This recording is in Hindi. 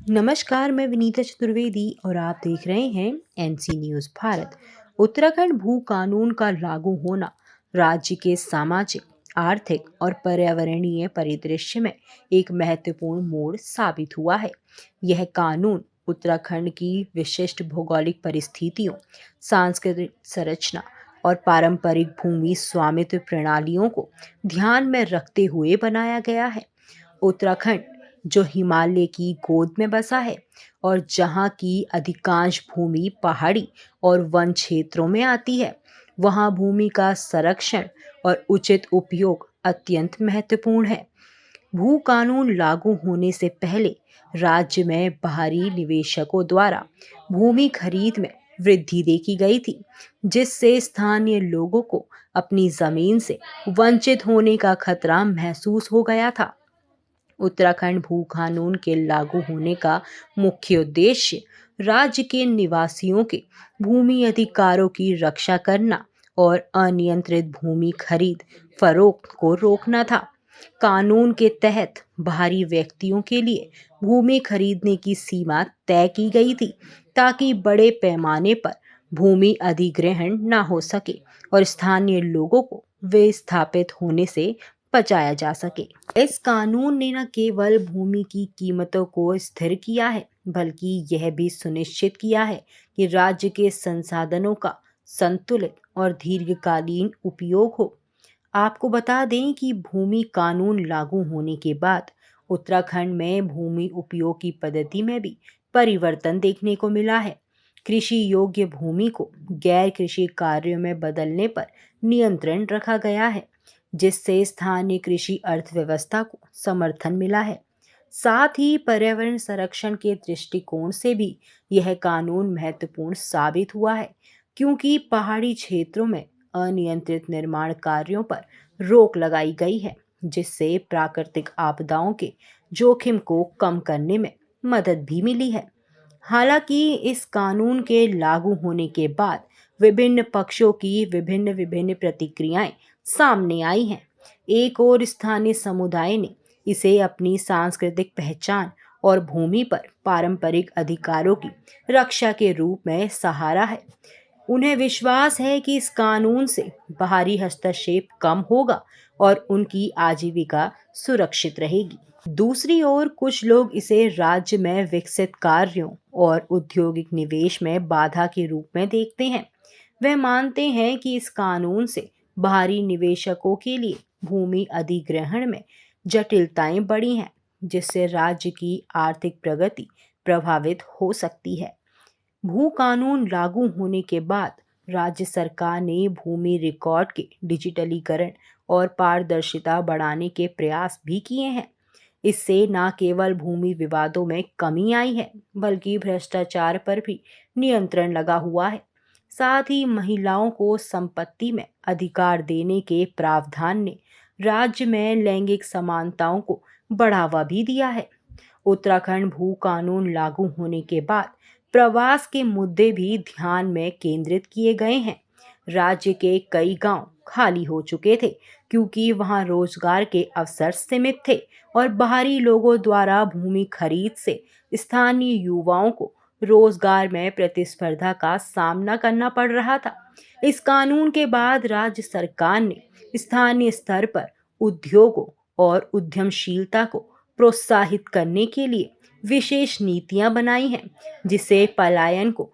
नमस्कार, मैं विनीता चतुर्वेदी और आप देख रहे हैं एनसी न्यूज़ भारत। उत्तराखंड भू कानून का लागू होना राज्य के सामाजिक, आर्थिक और पर्यावरणीय परिदृश्य में एक महत्वपूर्ण मोड़ साबित हुआ है। यह कानून उत्तराखंड की विशिष्ट भौगोलिक परिस्थितियों, सांस्कृतिक संरचना और पारंपरिक भूमि स्वामित्व प्रणालियों को ध्यान में रखते हुए बनाया गया है। उत्तराखंड, जो हिमालय की गोद में बसा है और जहाँ की अधिकांश भूमि पहाड़ी और वन क्षेत्रों में आती है, वहाँ भूमि का संरक्षण और उचित उपयोग अत्यंत महत्वपूर्ण है। भू कानून लागू होने से पहले राज्य में बाहरी निवेशकों द्वारा भूमि खरीद में वृद्धि देखी गई थी, जिससे स्थानीय लोगों को अपनी जमीन से वंचित होने का खतरा महसूस हो गया था। उत्तराखंड भू कानून के लागू होने का मुख्य उद्देश्य राज्य के निवासियों के भूमि अधिकारों की रक्षा करना और अनियंत्रित भूमि खरीद फरोख्त को रोकना था। कानून के तहत बाहरी व्यक्तियों के लिए भूमि खरीदने की सीमा तय की गई थी, ताकि बड़े पैमाने पर भूमि अधिग्रहण न हो सके और स्थानीय लोगों को विस्थापित होने से बचाया जा सके। इस कानून ने न केवल भूमि की कीमतों को स्थिर किया है, बल्कि यह भी सुनिश्चित किया है कि राज्य के संसाधनों का संतुलित और दीर्घकालीन उपयोग हो। आपको बता दें कि भूमि कानून लागू होने के बाद उत्तराखंड में भूमि उपयोग की पद्धति में भी परिवर्तन देखने को मिला है। कृषि योग्य भूमि को गैर कृषि कार्यों में बदलने पर नियंत्रण रखा गया है, जिससे स्थानीय कृषि अर्थव्यवस्था को समर्थन मिला है। साथ ही पर्यावरण संरक्षण के दृष्टिकोण से भी यह कानून महत्वपूर्ण साबित हुआ है, क्योंकि पहाड़ी क्षेत्रों में अनियंत्रित निर्माण कार्यों पर रोक लगाई गई है, जिससे प्राकृतिक आपदाओं के जोखिम को कम करने में मदद भी मिली है। हालांकि इस कानून के लागू होने के बाद विभिन्न पक्षों की विभिन्न विभिन्न प्रतिक्रियाएं सामने आई हैं। एक और स्थानीय समुदाय ने इसे अपनी सांस्कृतिक पहचान और भूमि पर पारंपरिक अधिकारों की रक्षा के रूप में सहारा है। उन्हें विश्वास है कि इस कानून से बाहरी हस्तक्षेप कम होगा और उनकी आजीविका सुरक्षित रहेगी। दूसरी ओर कुछ लोग इसे राज्य में विकसित कार्यों और औद्योगिक निवेश में बाधा के रूप में देखते हैं। वे मानते हैं कि इस कानून से बाहरी निवेशकों के लिए भूमि अधिग्रहण में जटिलताएं बढ़ी हैं, जिससे राज्य की आर्थिक प्रगति प्रभावित हो सकती है। भू कानून लागू होने के बाद राज्य सरकार ने भूमि रिकॉर्ड के डिजिटलीकरण और पारदर्शिता बढ़ाने के प्रयास भी किए हैं। इससे न केवल भूमि विवादों में कमी आई है, बल्कि भ्रष्टाचार पर भी नियंत्रण लगा हुआ है। साथ ही महिलाओं को संपत्ति में अधिकार देने के प्रावधान ने राज्य में लैंगिक समानताओं को बढ़ावा भी दिया है। उत्तराखंड भू कानून लागू होने के बाद प्रवास के मुद्दे भी ध्यान में केंद्रित किए गए हैं। राज्य के कई गांव खाली हो चुके थे, क्योंकि वहां रोजगार के अवसर सीमित थे और बाहरी लोगों द्वारा भूमि खरीद से स्थानीय युवाओं को रोजगार में प्रतिस्पर्धा का सामना करना पड़ रहा था। इस कानून के बाद राज्य सरकार ने स्थानीय स्तर पर उद्योगों और उद्यमशीलता को प्रोत्साहित करने के लिए विशेष नीतियां बनाई हैं, जिससे पलायन को